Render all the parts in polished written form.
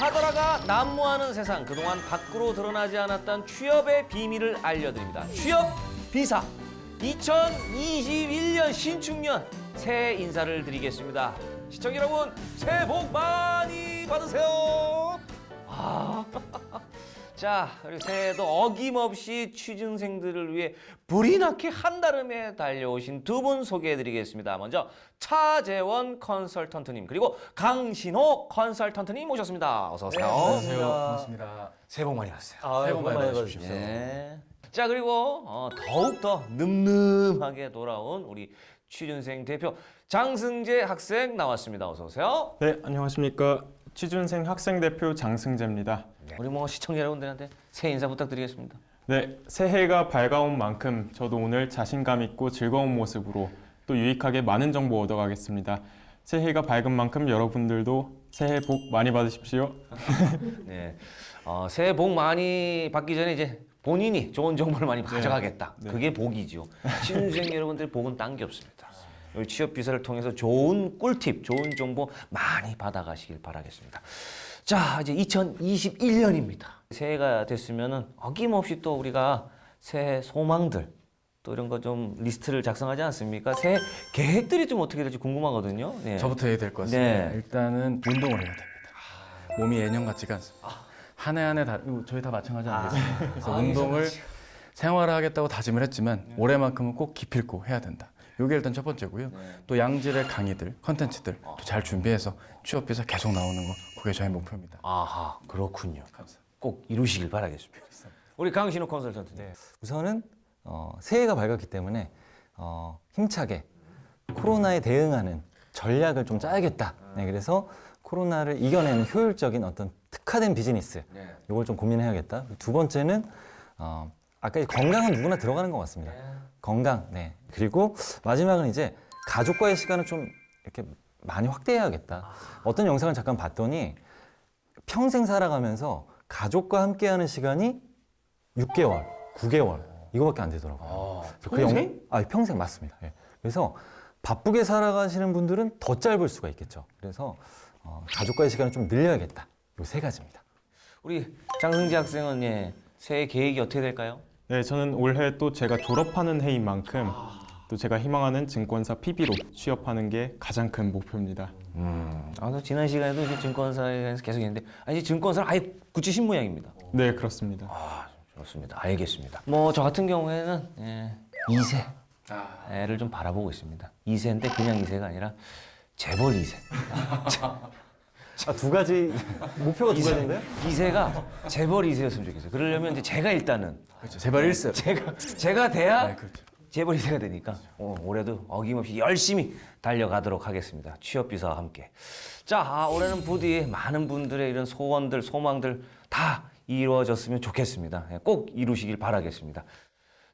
하더라가 난무하는 세상, 그동안 밖으로 드러나지 않았던 취업의 비밀을 알려드립니다. 취업 비사 2021년 신축년 새해 인사를 드리겠습니다. 시청자 여러분, 새해 복 많이 받으세요. 자, 그리고 새해에도 어김없이 취준생들을 위해 불이 나게 한달음에 달려오신 두 분 소개해드리겠습니다. 먼저 차재원 컨설턴트님, 그리고 강신호 컨설턴트님 모셨습니다. 어서 오세요. 안녕하세요. 반갑습니다. 새해 복 많이 받으세요. 새해 복 많이 받으십시오. 네. 자, 그리고 더욱더 늠름하게 돌아온 우리 취준생 대표 장승재 학생 나왔습니다. 어서 오세요. 네, 안녕하십니까. 취준생 학생대표 장승재입니다. 우리 시청자 여러분들한테 새해 인사 부탁드리겠습니다. 네, 새해가 밝아온 만큼 저도 오늘 자신감 있고 즐거운 모습으로 또 유익하게 많은 정보 얻어가겠습니다. 새해가 밝은 만큼 여러분들도 새해 복 많이 받으십시오. 네, 새해 복 많이 받기 전에 이제 본인이 좋은 정보를 많이 가져가겠다. 네. 그게 복이죠. 취준생 여러분들 복은 딴 게 없습니다. 여기 취업 비서를 통해서 좋은 꿀팁, 좋은 정보 많이 받아가시길 바라겠습니다. 자, 이제 2021년입니다. 새해가 됐으면은 어김없이 또 우리가 새해 소망들 또 이런 거 좀 리스트를 작성하지 않습니까? 새해 계획들이 좀 어떻게 될지 궁금하거든요. 네. 저부터 해야 될 것 같습니다. 네. 일단은 운동을 해야 됩니다. 몸이 예년 같지가 않습니다. 한 해 한 해 다 저희 다 마찬가지 아니겠습니까? 그래서 운동을 생활화하겠다고 다짐을 했지만 올해만큼은 꼭 기필코 해야 된다. 이게 일단 첫 번째고요. 또 양질의 강의들, 컨텐츠들 또 잘 준비해서 취업 비서 계속 나오는 거, 그게 저의 목표입니다. 아하, 그렇군요. 감사합니다. 꼭 이루시길 바라겠습니다. 우리 강신호 컨설턴트. 우선은 새해가 밝았기 때문에 힘차게 코로나에 대응하는 전략을 좀 짜야겠다. 네, 그래서 코로나를 이겨내는 효율적인 어떤 특화된 비즈니스, 이걸 좀 고민해야겠다. 두 번째는 아까 건강은 누구나 들어가는 것 같습니다. 건강, 네. 그리고 마지막은 이제 가족과의 시간을 좀 이렇게 많이 확대해야겠다. 어떤 영상을 잠깐 봤더니 평생 살아가면서 가족과 함께하는 시간이 6개월, 9개월 이거밖에 안 되더라고요. 평생? 평생 맞습니다. 예. 그래서 바쁘게 살아가시는 분들은 더 짧을 수가 있겠죠. 그래서 가족과의 시간을 좀 늘려야겠다. 요 세 가지입니다. 우리 장승재 학생은 새해 계획이 어떻게 될까요? 네, 저는 올해 또 제가 졸업하는 해인 만큼 또 제가 희망하는 증권사 PB로 취업하는 게 가장 큰 목표입니다. 지난 시간에도 이제 증권사에서 계속 했는데, 이제 증권사를 아예 굳히신 모양입니다. 네, 그렇습니다. 좋습니다. 알겠습니다. 저 같은 경우에는 2세를 좀 바라보고 있습니다. 2세인데 그냥 2세가 아니라 재벌 2세. 두 가지 목표가 두 가지인데요? 2세가 재벌 2세였으면 좋겠어요. 그러려면 이제 제가 일단은 그렇죠. 제발 1세. 제가 돼야 네, 그렇죠. 재벌 2세가 되니까 올해도 어김없이 열심히 달려가도록 하겠습니다. 취업비서와 함께. 자, 올해는 부디 많은 분들의 이런 소원들, 소망들 다 이루어졌으면 좋겠습니다. 꼭 이루시길 바라겠습니다.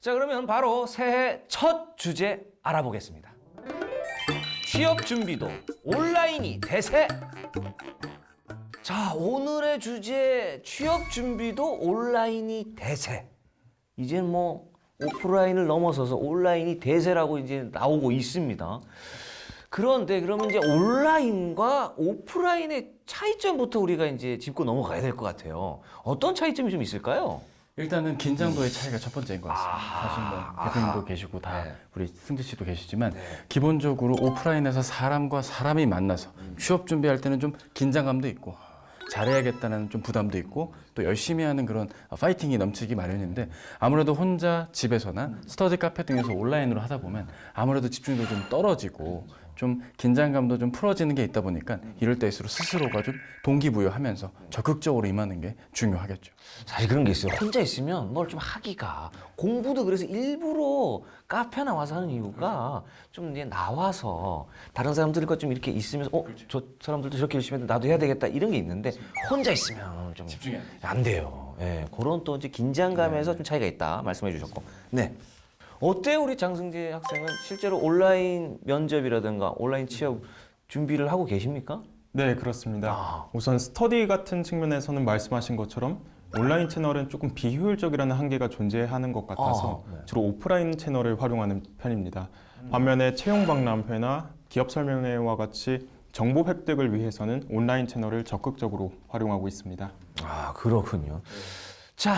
자, 그러면 바로 새해 첫 주제 알아보겠습니다. 취업 준비도 온라인이 대세. 자, 오늘의 주제 취업 준비도 온라인이 대세. 이젠 오프라인을 넘어서서 온라인이 대세라고 이제 나오고 있습니다. 그런데 그러면 이제 온라인과 오프라인의 차이점부터 우리가 이제 짚고 넘어가야 될 것 같아요. 어떤 차이점이 좀 있을까요? 일단은 긴장도의 차이가 첫 번째인 것 같습니다. 사실 대표님도 계시고 다 우리 승재 씨도 계시지만 기본적으로 오프라인에서 사람과 사람이 만나서 취업 준비할 때는 좀 긴장감도 있고 잘해야겠다는 좀 부담도 있고 또 열심히 하는 그런 파이팅이 넘치기 마련인데 아무래도 혼자 집에서나 스터디 카페 등에서 온라인으로 하다 보면 아무래도 집중도 좀 떨어지고 좀 긴장감도 좀 풀어지는 게 있다 보니까 이럴 때일수록 스스로가 좀 동기부여하면서 적극적으로 임하는 게 중요하겠죠. 사실 그런 게 있어요. 혼자 있으면 뭘 좀 하기가 공부도 그래서 일부러 카페 나와서 하는 이유가 좀 이제 나와서 다른 사람들과 좀 이렇게 있으면서 저 사람들도 저렇게 열심히 했는데 나도 해야 되겠다 이런 게 있는데 혼자 있으면 좀 집중이 안 돼요. 그런 또 이제 긴장감에서 좀 차이가 있다 말씀해 주셨고. 네. 어때요, 우리 장승재 학생은 실제로 온라인 면접이라든가 온라인 취업 준비를 하고 계십니까? 네, 그렇습니다. 우선 스터디 같은 측면에서는 말씀하신 것처럼 온라인 채널은 조금 비효율적이라는 한계가 존재하는 것 같아서 주로 오프라인 채널을 활용하는 편입니다. 반면에 채용 박람회나 기업 설명회와 같이 정보 획득을 위해서는 온라인 채널을 적극적으로 활용하고 있습니다. 아, 그렇군요. 자,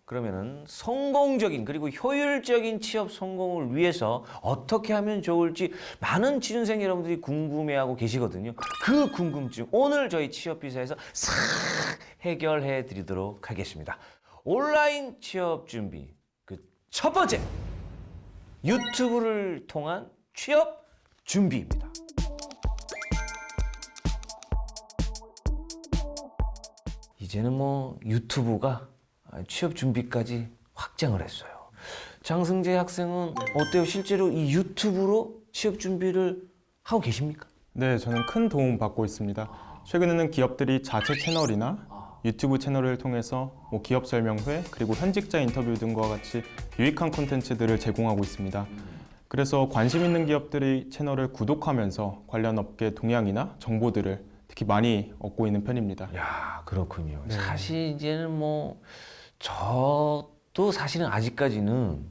그러면은 성공적인 그리고 효율적인 취업 성공을 위해서 어떻게 하면 좋을지 많은 취준생 여러분들이 궁금해하고 계시거든요. 그 궁금증 오늘 저희 취업비서에서 싹 해결해 드리도록 하겠습니다. 온라인 취업 준비 그 첫 번째 유튜브를 통한 취업 준비입니다. 이제는 뭐 유튜브가 취업 준비까지 확장을 했어요. 장승재 학생은 어때요? 실제로 이 유튜브로 취업 준비를 하고 계십니까? 네, 저는 큰 도움 받고 있습니다. 최근에는 기업들이 자체 채널이나 유튜브 채널을 통해서 뭐 기업 설명회 그리고 현직자 인터뷰 등과 같이 유익한 콘텐츠들을 제공하고 있습니다. 그래서 관심 있는 기업들이 채널을 구독하면서 관련 업계 동향이나 정보들을 특히 많이 얻고 있는 편입니다. 야, 그렇군요. 사실 이제는 뭐 저도 사실은 아직까지는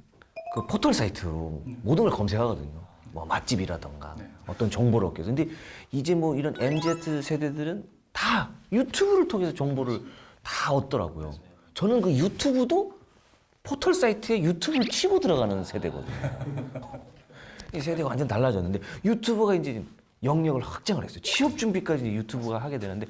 그 포털 사이트로 모든 걸 검색하거든요. 뭐 맛집이라던가 어떤 정보를 얻기 위해서. 근데 이제 뭐 이런 MZ 세대들은 다 유튜브를 통해서 정보를 다 얻더라고요. 저는 그 유튜브도 포털 사이트에 유튜브를 치고 들어가는 세대거든요. 이 세대가 완전 달라졌는데 유튜브가 이제 영역을 확장을 했어요. 취업 준비까지 유튜브가 하게 되는데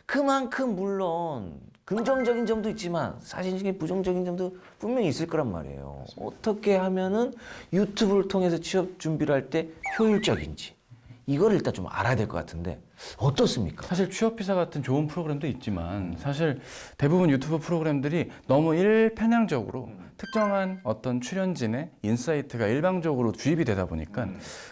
그만큼 물론 긍정적인 점도 있지만 사실 이게 부정적인 점도 분명히 있을 거란 말이에요. 어떻게 하면은 유튜브를 통해서 취업 준비를 할 때 효율적인지 이걸 일단 좀 알아야 될 것 같은데 어떻습니까? 사실 취업비서 같은 좋은 프로그램도 있지만 사실 대부분 유튜브 프로그램들이 너무 일편향적으로 특정한 어떤 출연진의 인사이트가 일방적으로 주입이 되다 보니까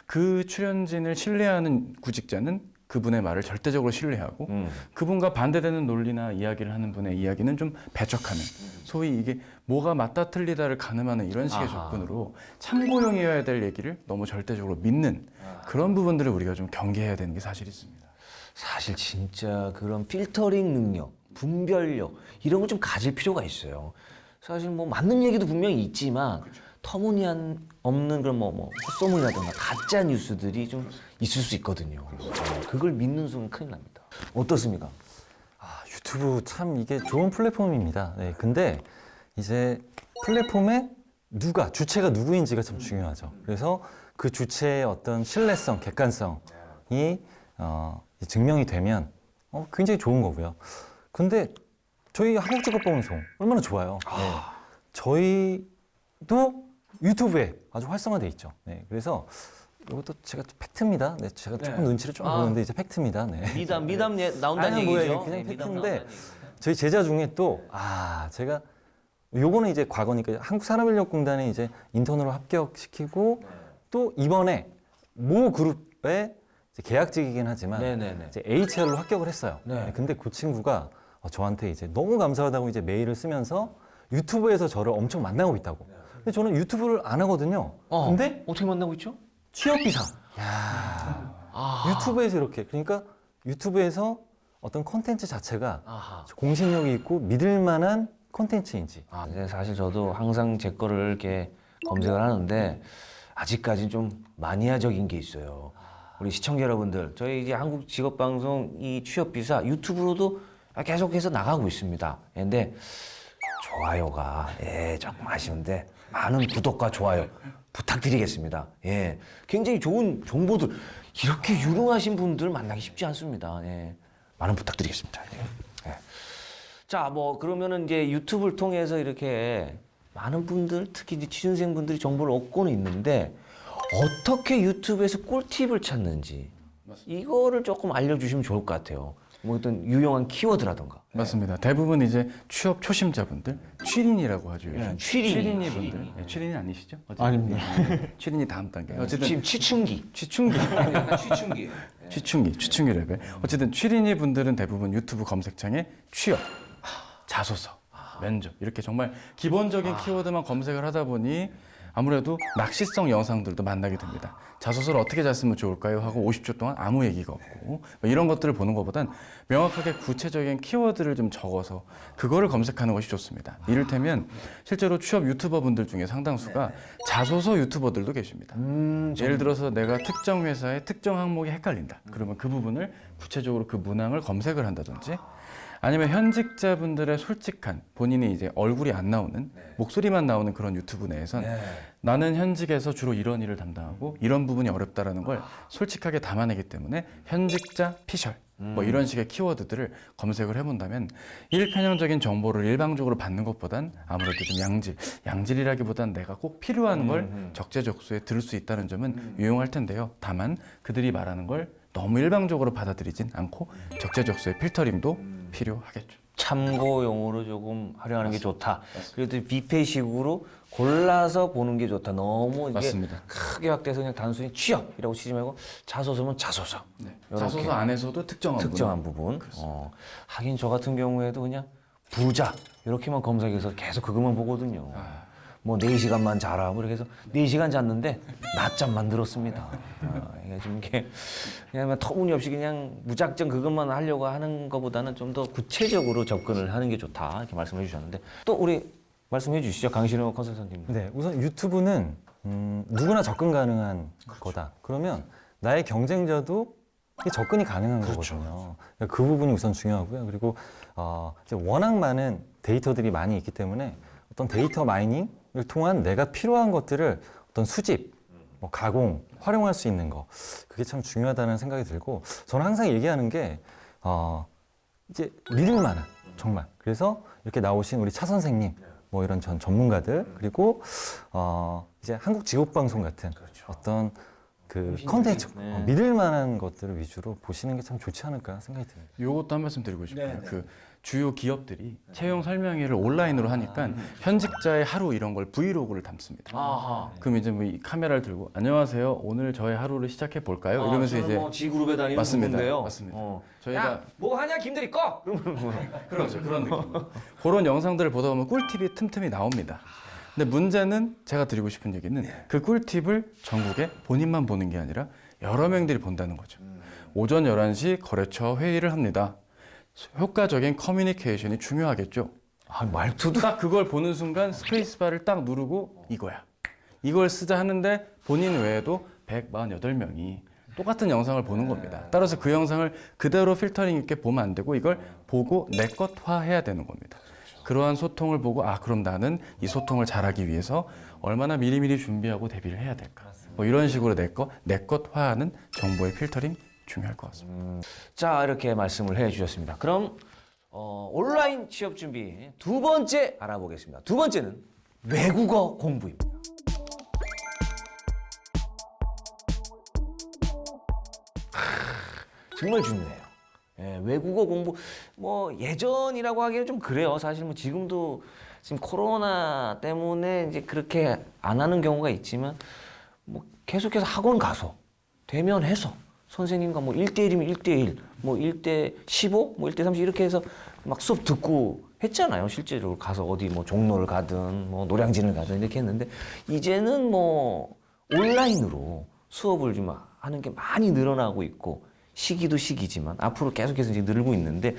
그 출연진을 신뢰하는 구직자는 그분의 말을 절대적으로 신뢰하고 그분과 반대되는 논리나 이야기를 하는 분의 이야기는 좀 배척하는 소위 이게 뭐가 맞다 틀리다를 가늠하는 이런 식의 접근으로 참고용이어야 될 얘기를 너무 절대적으로 믿는 그런 부분들을 우리가 좀 경계해야 되는 게 사실 있습니다. 사실 진짜 그런 필터링 능력, 분별력 이런 거 좀 가질 필요가 있어요. 사실 뭐 맞는 얘기도 분명히 있지만 터무니없는 그런 뭐 헛소문이라든가 가짜 뉴스들이 좀 있을 수 있거든요. 그걸 믿는 순간 큰일 납니다. 어떻습니까? 아, 유튜브 참 이게 좋은 플랫폼입니다. 네, 근데 이제 플랫폼에 주체가 누구인지가 참 중요하죠. 그래서 그 주체의 어떤 신뢰성, 객관성이 증명이 되면 굉장히 좋은 거고요. 근데 저희 한국직업방송 얼마나 좋아요. 네. 저희도 유튜브에 아주 활성화돼 있죠. 네, 그래서 이것도 제가 팩트입니다. 네, 제가 조금 눈치를 좀 보는데 이제 팩트입니다. 네. 미담 나온다는 아니, 뭐예요. 얘기죠. 그냥 네, 미담 팩트인데 나온다는 얘기죠. 저희 제자 중에 또 제가 요거는 이제 과거니까 한국산업인력공단에 이제 인턴으로 합격시키고 또 이번에 모 그룹에 이제 계약직이긴 하지만 네네네. 이제 HR로 합격을 했어요. 네. 근데 그 친구가 저한테 이제 너무 감사하다고 이제 메일을 쓰면서 유튜브에서 저를 엄청 만나고 있다고. 근데 저는 유튜브를 안 하거든요. 근데 어떻게 만나고 있죠? 취업비상. 아. 유튜브에서 이렇게. 그러니까 유튜브에서 어떤 콘텐츠 자체가 아하. 공신력이 있고 믿을 만한 콘텐츠인지. 근데 사실 저도 항상 제 거를 이렇게 검색을 하는데 아직까지 좀 마니아적인 게 있어요. 우리 시청자 여러분들, 저희 이제 한국 직업방송 이 취업비사 유튜브로도 계속해서 나가고 있습니다. 근데 좋아요가 조금 아쉬운데 많은 구독과 좋아요 부탁드리겠습니다. 굉장히 좋은 정보들 이렇게 유능하신 분들 만나기 쉽지 않습니다. 많은 부탁드리겠습니다. 자, 뭐 그러면은 이제 유튜브를 통해서 이렇게 많은 분들, 특히 이제 취준생 분들이 정보를 얻고는 있는데 어떻게 유튜브에서 꿀팁을 찾는지 이거를 조금 알려주시면 좋을 것 같아요. 뭐 어떤 유용한 키워드라던가. 맞습니다. 대부분 이제 취업 초심자분들, 취린이라고 하죠. 요즘. 취린이. 분들. 취린이 아니시죠? 어쨌든. 아닙니다. 취린이 다음 단계. 어쨌든 지금 취충기. 취충기. 약간 취충기. 취충기 레벨. 어쨌든 취린이 분들은 대부분 유튜브 검색창에 취업, 자소서, 면접 이렇게 정말 기본적인 키워드만 검색을 하다 보니 아무래도 낚시성 영상들도 만나게 됩니다. 자소서를 어떻게 잘 쓰면 좋을까요? 하고 50초 동안 아무 얘기가 없고 뭐 이런 것들을 보는 것보단 명확하게 구체적인 키워드를 좀 적어서 그거를 검색하는 것이 좋습니다. 이를테면 실제로 취업 유튜버 분들 중에 상당수가 자소서 유튜버들도 계십니다. 예를 들어서 내가 특정 회사의 특정 항목이 헷갈린다. 그러면 그 부분을 구체적으로 그 문항을 검색을 한다든지 아니면 현직자분들의 솔직한 본인이 이제 얼굴이 안 나오는 목소리만 나오는 그런 유튜브 내에선 나는 현직에서 주로 이런 일을 담당하고 이런 부분이 어렵다라는 걸 솔직하게 담아내기 때문에 현직자 피셜 뭐 이런 식의 키워드들을 검색을 해본다면 일편향적인 정보를 일방적으로 받는 것보단 아무래도 좀 양질이라기보단 내가 꼭 필요한 걸 적재적소에 들을 수 있다는 점은 유용할 텐데요. 다만 그들이 말하는 걸 너무 일방적으로 받아들이진 않고 적재적소의 필터링도 필요하겠죠. 참고용으로 조금 활용하는 게 좋다. 그래도 뷔페식으로 골라서 보는 게 좋다. 너무 이게 맞습니다. 크게 확대해서 그냥 단순히 취업이라고 치지 말고 자소서면 자소서. 요렇게 자소서 안에서도 특정한 부분. 하긴 저 같은 경우에도 그냥 부자 이렇게만 검색해서 계속 그것만 보거든요. 뭐 4시간만 자라 뭐 이렇게 해서 4시간 잤는데 낮잠 만들었습니다. 이게 좀 이게 그냥 터무니없이 그냥 무작정 그것만 하려고 하는 것보다는 좀 더 구체적으로 접근을 하는 게 좋다 이렇게 말씀해 주셨는데 또 우리 말씀해 주시죠 강신호 컨설턴님. 네, 우선 유튜브는 누구나 접근 가능한 거다. 그러면 나의 경쟁자도 이게 접근이 가능한 거거든요. 그러니까 그 부분이 우선 중요하고요. 그리고 이제 워낙 많은 데이터들이 많이 있기 때문에 어떤 데이터 마이닝을 통한 내가 필요한 것들을 어떤 수집, 뭐 가공, 활용할 수 있는 거 그게 참 중요하다는 생각이 들고 저는 항상 얘기하는 게 이제 믿을 만한 정말 그래서 이렇게 나오신 우리 차 선생님 뭐 이런 전 전문가들 그리고 이제 한국 직업방송 같은 어떤 그 컨텐츠 믿을 만한 것들을 위주로 보시는 게 참 좋지 않을까 생각이 듭니다. 요것도 한 말씀 드리고 싶어요. 그 주요 기업들이 채용 설명회를 온라인으로 하니까 현직자의 하루 이런 걸 브이로그를 담습니다. 그럼 이제 뭐 이 카메라를 들고 안녕하세요. 오늘 저의 하루를 시작해 볼까요? 이러면서 이제 뭐 G그룹에 다니는 맞습니다. 누군데요. 맞습니다. 저희가 저희가 뭐 하냐 김대리 꺼. 그렇죠. 그런 느낌. 그런 영상들을 보다 보면 꿀팁이 틈틈이 나옵니다. 근데 문제는 제가 드리고 싶은 얘기는 그 꿀팁을 전국에 본인만 보는 게 아니라 여러 명들이 본다는 거죠. 오전 11시 거래처 회의를 합니다. 효과적인 커뮤니케이션이 중요하겠죠. 말투도 딱 그걸 보는 순간 스페이스바를 딱 누르고 이거야. 이걸 쓰자 하는데 본인 외에도 148명이 똑같은 영상을 보는 겁니다. 따라서 그 영상을 그대로 필터링 있게 보면 안 되고 이걸 보고 내 것화해야 되는 겁니다. 그러한 소통을 보고 그럼 나는 이 소통을 잘하기 위해서 얼마나 미리미리 준비하고 대비를 해야 될까. 뭐 이런 식으로 내 것화하는 정보의 필터링 중요할 것 같습니다. 자 이렇게 말씀을 해주셨습니다. 그럼 온라인 취업 준비 두 번째 알아보겠습니다. 두 번째는 외국어 공부입니다. 정말 중요해요. 외국어 공부 뭐 예전이라고 하기는 좀 그래요. 사실 뭐 지금도 지금 코로나 때문에 이제 그렇게 안 하는 경우가 있지만 뭐 계속해서 학원 가서 대면해서 선생님과 뭐 1대1이면 1대1, 뭐 1대15, 뭐 1대30 이렇게 해서 막 수업 듣고 했잖아요. 실제로 가서 어디 뭐 종로를 가든 뭐 노량진을 가든 이렇게 했는데 이제는 뭐 온라인으로 수업을 좀 하는 게 많이 늘어나고 있고 시기도 시기지만 앞으로 계속해서 이제 늘고 있는데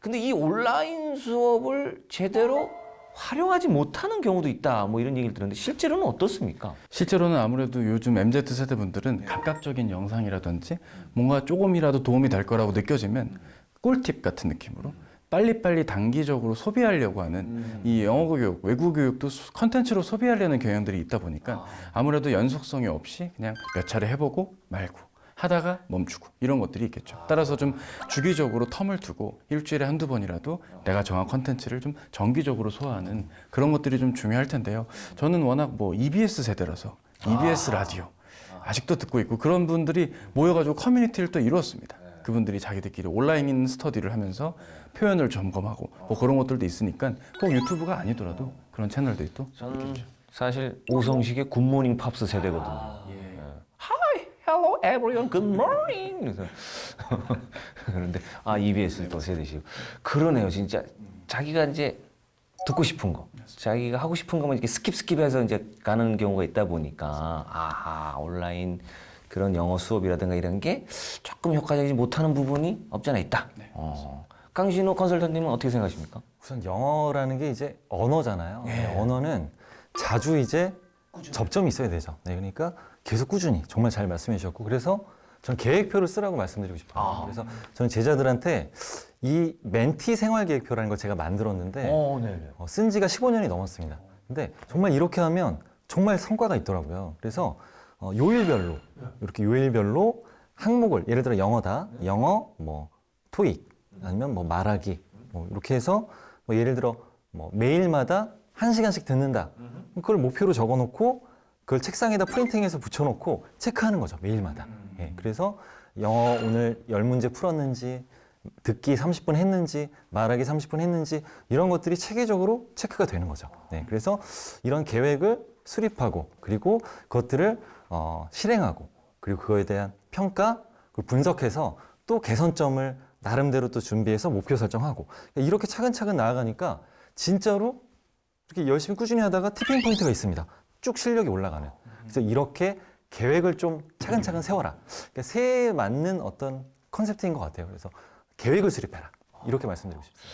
근데 이 온라인 수업을 제대로 활용하지 못하는 경우도 있다 뭐 이런 얘기를 들었는데 실제로는 어떻습니까? 실제로는 아무래도 요즘 MZ 세대 분들은 감각적인 영상이라든지 뭔가 조금이라도 도움이 될 거라고 느껴지면 꿀팁 같은 느낌으로 빨리빨리 단기적으로 소비하려고 하는 이 영어 교육, 외국 교육도 컨텐츠로 소비하려는 경향들이 있다 보니까 아무래도 연속성이 없이 그냥 몇 차례 해보고 말고 하다가 멈추고 이런 것들이 있겠죠. 따라서 좀 주기적으로 텀을 두고 일주일에 한두 번이라도 내가 정한 컨텐츠를 좀 정기적으로 소화하는 그런 것들이 좀 중요할 텐데요. 저는 워낙 뭐 EBS 세대라서 EBS 라디오 아직도 듣고 있고 그런 분들이 모여가지고 커뮤니티를 또 이루었습니다. 그분들이 자기들끼리 온라인 스터디를 하면서 표현을 점검하고 뭐 그런 것들도 있으니까 꼭 유튜브가 아니더라도 그런 채널들이 또 저는 사실 오성식의 굿모닝 팝스 세대거든요. Hi, hello everyone, good morning. 그래서 그런데 EBS 또 세대시고 그러네요, 진짜 자기가 이제 듣고 싶은 거, 자기가 하고 싶은 거만 이렇게 스킵해서 이제 가는 경우가 있다 보니까 아하 온라인 그런 영어 수업이라든가 이런 게 조금 효과적이지 못하는 부분이 없지 않아 있다. 강신호 컨설턴님은 어떻게 생각하십니까? 우선 영어라는 게 이제 언어잖아요. 언어는 자주 이제 접점이 있어야 되죠. 네, 그러니까 계속 꾸준히 정말 잘 말씀해 주셨고 그래서 저는 계획표를 쓰라고 말씀드리고 싶어요. 그래서 저는 제자들한테 이 멘티 생활 계획표라는 걸 제가 만들었는데 네네. 쓴 지가 15년이 넘었습니다. 근데 정말 이렇게 하면 정말 성과가 있더라고요. 그래서 요일별로 이렇게 요일별로 항목을 예를 들어 영어다. 영어 뭐 토익 아니면 뭐 말하기 뭐 이렇게 해서 뭐 예를 들어 뭐 매일마다 1시간씩 듣는다. 그걸 목표로 적어 놓고 그걸 책상에다 프린팅해서 붙여 놓고 체크하는 거죠. 매일마다. 예, 그래서 영어 오늘 10문제 풀었는지 듣기 30분 했는지 말하기 30분 했는지 이런 것들이 체계적으로 체크가 되는 거죠. 네, 그래서 이런 계획을 수립하고 그리고 그것들을 실행하고 그리고 그거에 대한 평가 그리고 분석해서 또 개선점을 나름대로 또 준비해서 목표 설정하고 이렇게 차근차근 나아가니까 진짜로 이렇게 열심히 꾸준히 하다가 티핑 포인트가 있습니다. 쭉 실력이 올라가는. 그래서 이렇게 계획을 좀 차근차근 세워라. 그러니까 새해에 맞는 어떤 컨셉트인 것 같아요. 그래서 계획을 수립해라. 이렇게 말씀드리고 싶습니다.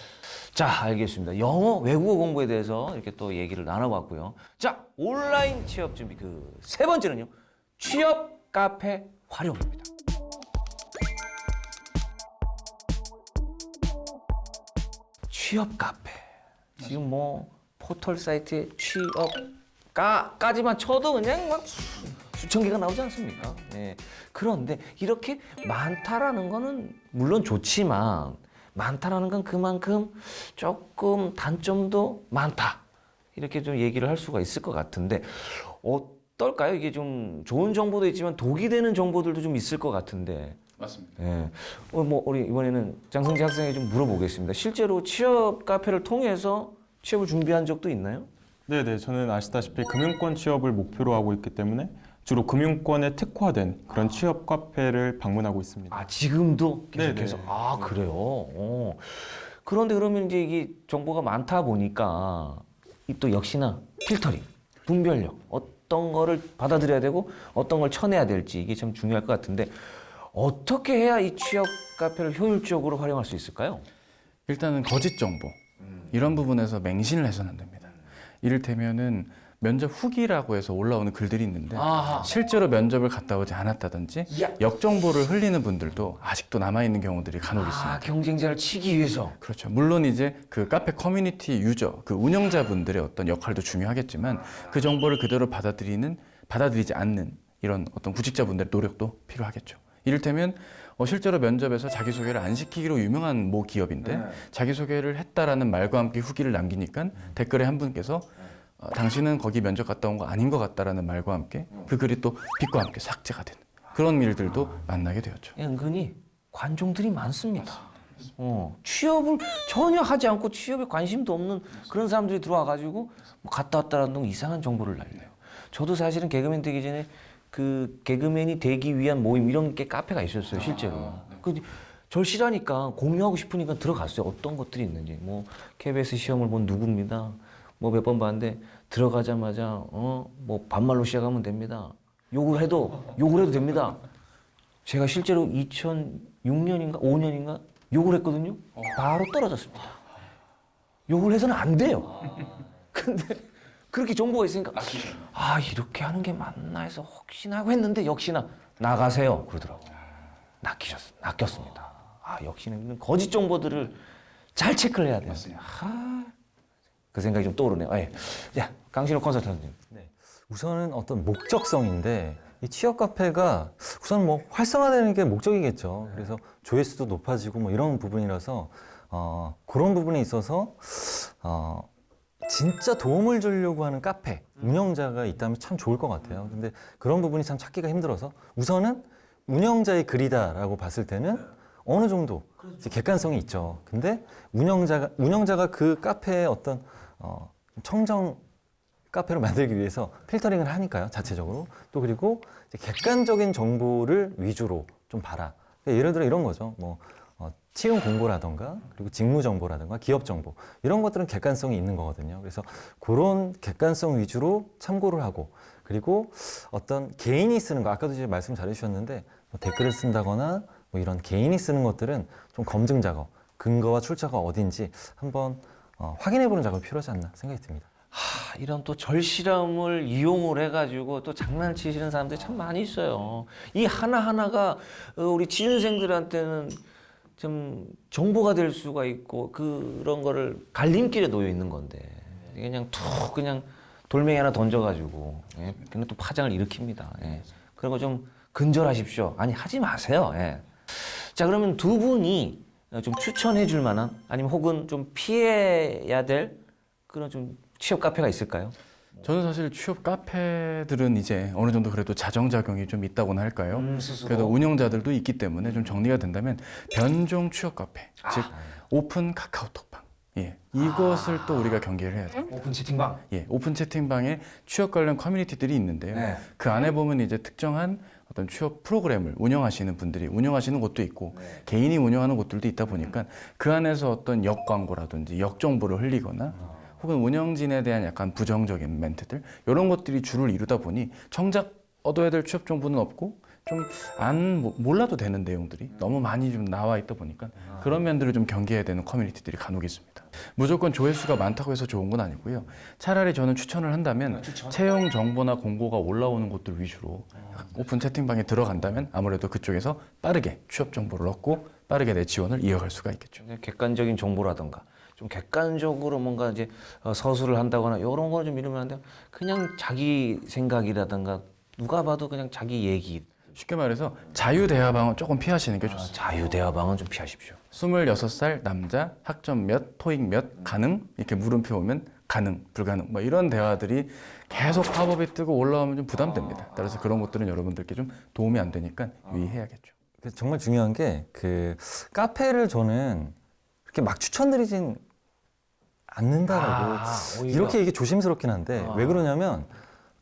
자, 알겠습니다. 영어, 외국어 공부에 대해서 이렇게 또 얘기를 나눠봤고요. 자, 온라인 취업 준비 그 세 번째는요. 취업 카페 활용입니다. 취업 카페. 지금 뭐 포털 사이트에 취업까지만 쳐도 그냥 막 수천 개가 나오지 않습니까? 예. 그런데 이렇게 많다라는 거는 물론 좋지만 많다라는 건 그만큼 조금 단점도 많다. 이렇게 좀 얘기를 할 수가 있을 것 같은데 어떨까요? 이게 좀 좋은 정보도 있지만 독이 되는 정보들도 좀 있을 것 같은데. 맞습니다. 예. 뭐 우리 이번에는 장성재 학생에게 좀 물어보겠습니다. 실제로 취업 카페를 통해서 취업을 준비한 적도 있나요? 네네, 저는 아시다시피 금융권 취업을 목표로 하고 있기 때문에 주로 금융권에 특화된 그런 취업 카페를 방문하고 있습니다. 아 지금도 계속해서 네네. 아 그래요. 그런데 그러면 이제 이게 정보가 많다 보니까 이 또 역시나 필터링, 분별력 어떤 거를 받아들여야 되고 어떤 걸 쳐내야 될지 이게 참 중요할 것 같은데 어떻게 해야 이 취업 카페를 효율적으로 활용할 수 있을까요? 일단은 거짓 정보 이런 부분에서 맹신을 해서는 안 됩니다. 이를테면은 면접 후기라고 해서 올라오는 글들이 있는데 아하. 실제로 면접을 갔다 오지 않았다든지 야. 역정보를 흘리는 분들도 아직도 남아있는 경우들이 간혹 있습니다. 경쟁자를 치기 위해서. 그렇죠. 물론 이제 그 카페 커뮤니티 유저, 그 운영자분들의 어떤 역할도 중요하겠지만 그 정보를 그대로 받아들이지 않는 이런 어떤 구직자분들의 노력도 필요하겠죠. 이를테면 실제로 면접에서 자기소개를 안 시키기로 유명한 모 기업인데 자기소개를 했다라는 말과 함께 후기를 남기니까 댓글에 한 분께서 당신은 거기 면접 갔다 온 거 아닌 것 같다라는 말과 함께 그 글이 또 빛과 함께 삭제가 되는 그런 일들도 만나게 되었죠. 은근히 관종들이 많습니다. 취업을 전혀 하지 않고 취업에 관심도 없는 그런 사람들이 들어와가지고 뭐 갔다 왔다라는 등 이상한 정보를 날려요. 저도 사실은 개그맨 되기 전에 그 개그맨이 되기 위한 모임 이런 게 카페가 있었어요, 실제로. 절 싫어하니까 공유하고 싶으니까 들어갔어요. 어떤 것들이 있는지. 뭐 KBS 시험을 본 누구입니다. 뭐 몇 번 봤는데 들어가자마자 뭐 반말로 시작하면 됩니다. 욕을 해도 됩니다. 제가 실제로 2006년인가 5년인가 욕을 했거든요. 바로 떨어졌습니다. 욕을 해서는 안 돼요. 근데 그렇게 정보가 있으니까 이렇게 하는 게 맞나 해서 혹시나 하고 했는데 역시나 나가세요 그러더라고요. 낚였습니다. 역시나 거짓 정보들을 잘 체크를 해야 돼요. 그 생각이 좀 떠오르네요. 자, 강신호 컨설턴트님. 네. 우선은 어떤 목적성인데 이 취업 카페가 우선 뭐 활성화되는 게 목적이겠죠. 그래서 조회수도 높아지고 뭐 이런 부분이라서 그런 부분에 있어서 진짜 도움을 주려고 하는 카페 운영자가 있다면 참 좋을 것 같아요. 근데 그런 부분이 참 찾기가 힘들어서 우선은 운영자의 글이다라고 봤을 때는 어느 정도 이제 객관성이 있죠. 근데 운영자가 그 카페의 어떤 청정 카페로 만들기 위해서 필터링을 하니까요, 자체적으로. 또 그리고 이제 객관적인 정보를 위주로 좀 봐라. 예를 들어 이런 거죠. 뭐 채용 공고라던가 그리고 직무 정보라던가 기업 정보 이런 것들은 객관성이 있는 거거든요. 그래서 그런 객관성 위주로 참고를 하고 그리고 어떤 개인이 쓰는 거 아까도 이제 말씀 잘해주셨는데 뭐 댓글을 쓴다거나 뭐 이런 개인이 쓰는 것들은 좀 검증 작업, 근거와 출처가 어딘지 한번 확인해보는 작업이 필요하지 않나 생각이 듭니다. 이런 또 절실함을 이용을 해가지고 또 장난치시는 사람들이 참 많이 있어요. 이 하나하나가 우리 취준생들한테는 좀 정보가 될 수가 있고 그런 거를 갈림길에 놓여 있는 건데 그냥 툭 그냥 돌멩이 하나 던져가지고 예, 그냥 또 파장을 일으킵니다. 예. 그런 거 좀 근절하십시오. 아니 하지 마세요. 예. 자 그러면 두 분이 좀 추천해 줄 만한 아니면 혹은 좀 피해야 될 그런 좀 취업 카페가 있을까요? 저는 사실 취업 카페들은 이제 어느 정도 그래도 자정작용이 좀 있다고나 할까요? 스스로. 그래도 운영자들도 있기 때문에 좀 정리가 된다면 변종 취업 카페, 즉 오픈 카카오톡방. 예, 이것을 또 우리가 경계를 해야 돼요. 오픈 채팅방. 예, 오픈 채팅방에 취업 관련 커뮤니티들이 있는데요. 네. 그 안에 보면 이제 특정한 어떤 취업 프로그램을 운영하시는 분들이 운영하시는 곳도 있고 개인이 운영하는 곳들도 있다 보니까 그 안에서 어떤 역 광고라든지 역 정보를 흘리거나 혹은 운영진에 대한 약간 부정적인 멘트들 이런 것들이 주를 이루다 보니 정작 얻어야 될 취업 정보는 없고 좀 몰라도 되는 내용들이 너무 많이 좀 나와 있다 보니까 그런 면들을 좀 경계해야 되는 커뮤니티들이 간혹 있습니다. 무조건 조회수가 많다고 해서 좋은 건 아니고요. 차라리 저는 추천을 한다면 채용 정보나 공고가 올라오는 곳들 위주로 오픈 채팅방에 들어간다면 아무래도 그쪽에서 빠르게 취업 정보를 얻고 빠르게 내 지원을 이어갈 수가 있겠죠. 객관적인 정보라던가 좀 객관적으로 뭔가 이제 서술을 한다거나 이런 거는 좀 이러면 안 돼요. 그냥 자기 생각이라던가 누가 봐도 그냥 자기 얘기. 쉽게 말해서 자유대화방은 조금 피하시는 게 좋습니다. 자유대화방은 좀 피하십시오. 26살 남자, 학점 몇, 토익 몇, 가능? 이렇게 물음표 오면 가능, 불가능 뭐 이런 대화들이 계속 팝업이 뜨고 올라오면 좀 부담됩니다. 따라서 그런 것들은 여러분들께 좀 도움이 안 되니까 유의해야겠죠. 그래서 정말 중요한 게 그 카페를 저는 그렇게 막 추천드리진 않는다라고 오히려. 이렇게 이게 조심스럽긴 한데 왜 그러냐면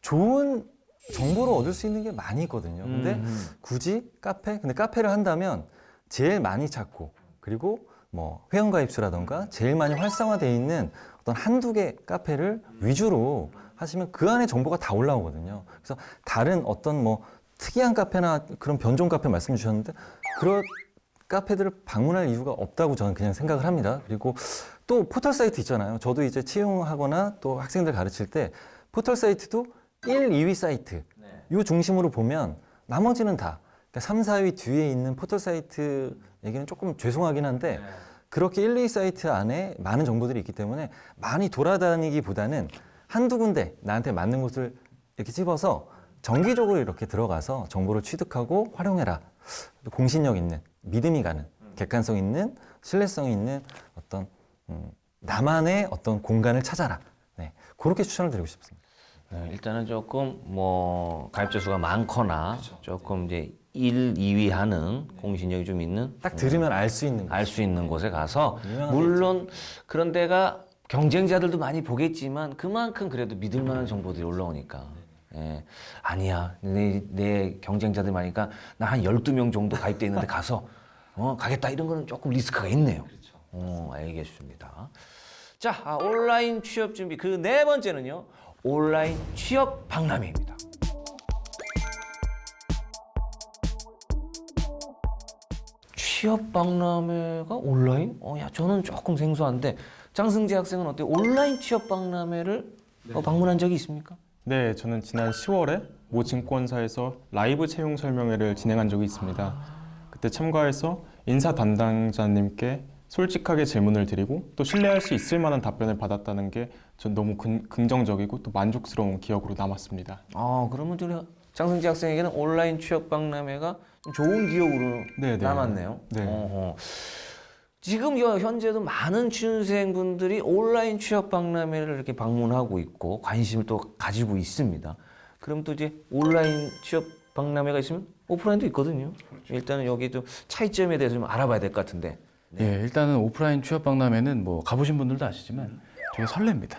좋은 정보를 얻을 수 있는 게 많이 있거든요. 근데 굳이 근데 카페를 한다면 제일 많이 찾고 그리고 뭐 회원가입수라던가 제일 많이 활성화되어 있는 어떤 한두 개 카페를 위주로 하시면 그 안에 정보가 다 올라오거든요. 그래서 다른 어떤 뭐 특이한 카페나 그런 변종 카페 말씀 주셨는데 그런 카페들을 방문할 이유가 없다고 저는 그냥 생각을 합니다. 그리고 또 포털 사이트 있잖아요. 저도 이제 채용하거나 또 학생들 가르칠 때 포털 사이트도 1, 2위 사이트 요 중심으로 보면 나머지는 다 그러니까 3, 4위 뒤에 있는 포털 사이트 얘기는 조금 죄송하긴 한데 그렇게 1, 2위 사이트 안에 많은 정보들이 있기 때문에 많이 돌아다니기보다는 한두 군데 나한테 맞는 곳을 이렇게 집어서 정기적으로 이렇게 들어가서 정보를 취득하고 활용해라. 공신력 있는, 믿음이 가는, 객관성 있는, 신뢰성 있는 어떤 나만의 어떤 공간을 찾아라. 네, 그렇게 추천을 드리고 싶습니다. 네, 일단은 조금 뭐 가입자 수가 많거나 조금 이제 1, 2위 하는 공신력이 좀 있는 딱 들으면 알 수 있는 알 수 있는 곳에 가서 유명하겠죠. 물론 그런 데가 경쟁자들도 많이 보겠지만 그만큼 그래도 믿을 만한 정보들이 올라오니까 예, 아니야 내 경쟁자들 많으니까 나 한 12명 정도 가입돼 있는데 가서 가겠다 이런 거는 조금 리스크가 있네요. 알겠습니다. 자, 온라인 취업 준비 그 네 번째는요. 온라인 취업 박람회입니다. 취업 박람회가 온라인? 야, 저는 조금 생소한데 장승재 학생은 어때요? 온라인 취업 박람회를 방문한 적이 있습니까? 네, 저는 지난 10월에 모 증권사에서 라이브 채용 설명회를 진행한 적이 있습니다. 그때 참가해서 인사 담당자님께 솔직하게 질문을 드리고 또 신뢰할 수 있을 만한 답변을 받았다는 게 전 너무 긍정적이고 또 만족스러운 기억으로 남았습니다. 그러면 우리 장승재 학생에게는 온라인 취업 박람회가 좀 좋은 기억으로 네, 네. 남았네요. 네. 지금 현재도 많은 취준생분들이 온라인 취업 박람회를 이렇게 방문하고 있고 관심을 또 가지고 있습니다. 그럼 또 이제 온라인 취업 박람회가 있으면 오프라인도 있거든요. 일단은 여기도 차이점에 대해서 좀 알아봐야 될 것 같은데. 예, 일단은 오프라인 취업 박람회는 뭐 가보신 분들도 아시지만 되게 설렙니다.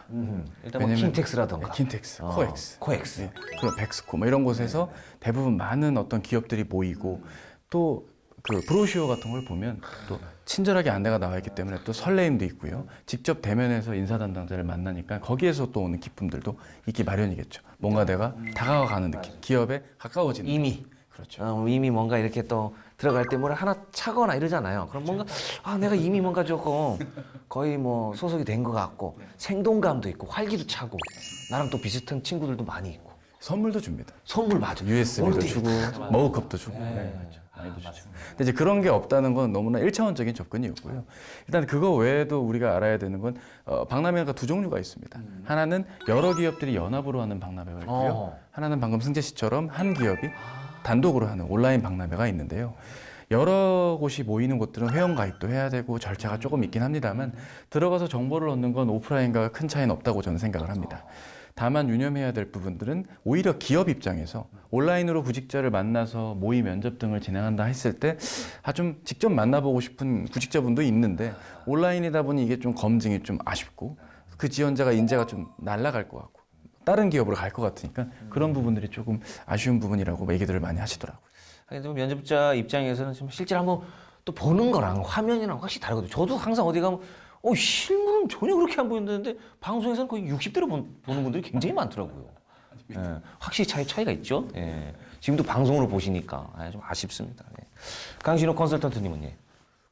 일단 뭐 왜냐면- 킨텍스라던가. 킨텍스, 코엑스, 코엑스. 예, 그런 백스코 뭐 이런 곳에서 대부분 많은 어떤 기업들이 모이고 또 그 브로슈어 같은 걸 보면 또 친절하게 안내가 나와 있기 때문에 또 설레임도 있고요. 직접 대면해서 인사 담당자를 만나니까 거기에서 또 오는 기쁨들도 있기 마련이겠죠. 뭔가 내가 다가가는 느낌, 기업에 가까워지는 이미 그렇죠. 이미 뭔가 이렇게 또 들어갈 때 뭘 하나 차거나 이러잖아요. 그럼 뭔가 내가 이미 뭔가 조금 거의 뭐 소속이 된 것 같고 생동감도 있고 활기도 차고 나랑 또 비슷한 친구들도 많이 있고 선물도 줍니다. 선물 맞아. USB도 올드. 주고 머그컵도 주고 많이도 주죠. 근데 이제 그런 게 없다는 건 너무나 1차원적인 접근이었고요. 일단 그거 외에도 우리가 알아야 되는 건 박람회가 두 종류가 있습니다. 하나는 여러 기업들이 연합으로 하는 박람회가 있고요. 하나는 방금 승재 씨처럼 한 기업이 단독으로 하는 온라인 박람회가 있는데요. 여러 곳이 모이는 곳들은 회원 가입도 해야 되고 절차가 조금 있긴 합니다만 들어가서 정보를 얻는 건 오프라인과 큰 차이는 없다고 저는 생각을 합니다. 다만 유념해야 될 부분들은 오히려 기업 입장에서 온라인으로 구직자를 만나서 모의 면접 등을 진행한다 했을 때 좀 직접 만나보고 싶은 구직자분도 있는데 온라인이다 보니 이게 좀 검증이 좀 아쉽고 그 지원자가 인재가 좀 날아갈 것 같고 다른 기업으로 갈 것 같으니까 그런 부분들이 조금 아쉬운 부분이라고 얘기들을 많이 하시더라고요. 좀 면접자 입장에서는 좀 실제로 한번 또 보는 거랑 화면이랑 확실히 다르거든요. 저도 항상 어디 가면 실물은 전혀 그렇게 안 보이는데 방송에서는 거의 60대로 보는 분들이 굉장히 많더라고요. 예, 확실히 차이가 있죠. 예, 지금도 방송으로 보시니까 좀 아쉽습니다. 예. 강신호 컨설턴트님은 예.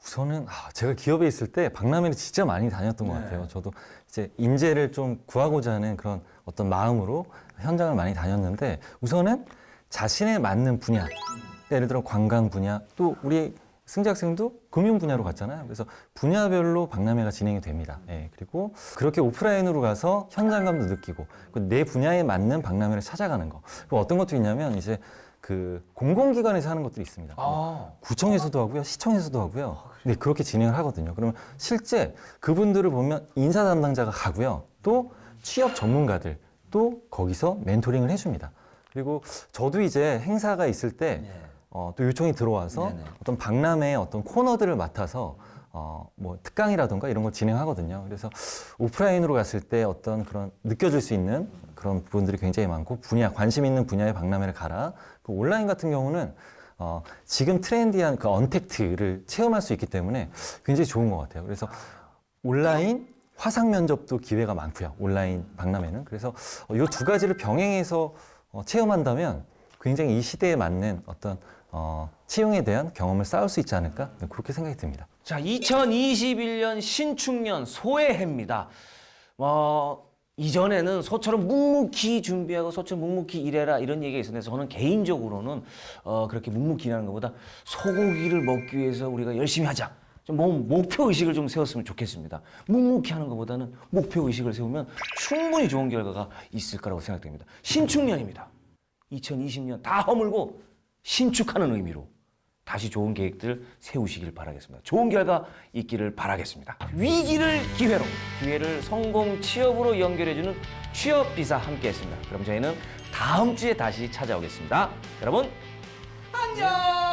우선은 제가 기업에 있을 때 박람회를 진짜 많이 다녔던 것 같아요. 저도 이제 인재를 좀 구하고자 하는 그런 어떤 마음으로 현장을 많이 다녔는데 우선은 자신에 맞는 분야, 예를 들어 관광 분야, 또 우리 승재 학생도 금융 분야로 갔잖아요. 그래서 분야별로 박람회가 진행이 됩니다. 예, 그리고 그렇게 오프라인으로 가서 현장감도 느끼고 내 분야에 맞는 박람회를 찾아가는 거. 그리고 어떤 것도 있냐면 이제 그 공공기관에서 하는 것들이 있습니다. 구청에서도 하고요, 시청에서도 하고요. 네, 그렇게 진행을 하거든요. 그러면 실제 그분들을 보면 인사 담당자가 가고요, 또 취업 전문가들 또 거기서 멘토링을 해줍니다. 그리고 저도 이제 행사가 있을 때 또 요청이 들어와서 어떤 박람회의 어떤 코너들을 맡아서 뭐 특강이라던가 이런 걸 진행하거든요. 그래서 오프라인으로 갔을 때 어떤 그런 느껴질 수 있는 그런 부분들이 굉장히 많고 관심 있는 분야의 박람회를 가라. 그 온라인 같은 경우는 지금 트렌디한 그 언택트를 체험할 수 있기 때문에 굉장히 좋은 것 같아요. 그래서 온라인 화상 면접도 기회가 많고요. 온라인 박람회는. 그래서 이 두 가지를 병행해서 체험한다면 굉장히 이 시대에 맞는 어떤 채용에 대한 경험을 쌓을 수 있지 않을까 그렇게 생각이 듭니다. 자, 2021년 신축년 소해해입니다. 이전에는 소처럼 묵묵히 준비하고 소처럼 묵묵히 일해라 이런 얘기가 있었는데 저는 개인적으로는 그렇게 묵묵히 일하는 것보다 소고기를 먹기 위해서 우리가 열심히 하자. 좀 목표 의식을 좀 세웠으면 좋겠습니다. 묵묵히 하는 것보다는 목표 의식을 세우면 충분히 좋은 결과가 있을 거라고 생각됩니다. 신축년입니다. 2020년 다 허물고 신축하는 의미로 다시 좋은 계획들 세우시길 바라겠습니다. 좋은 결과 있기를 바라겠습니다. 위기를 기회로, 기회를 성공 취업으로 연결해주는 취업비사 함께했습니다. 그럼 저희는 다음 주에 다시 찾아오겠습니다. 여러분 안녕.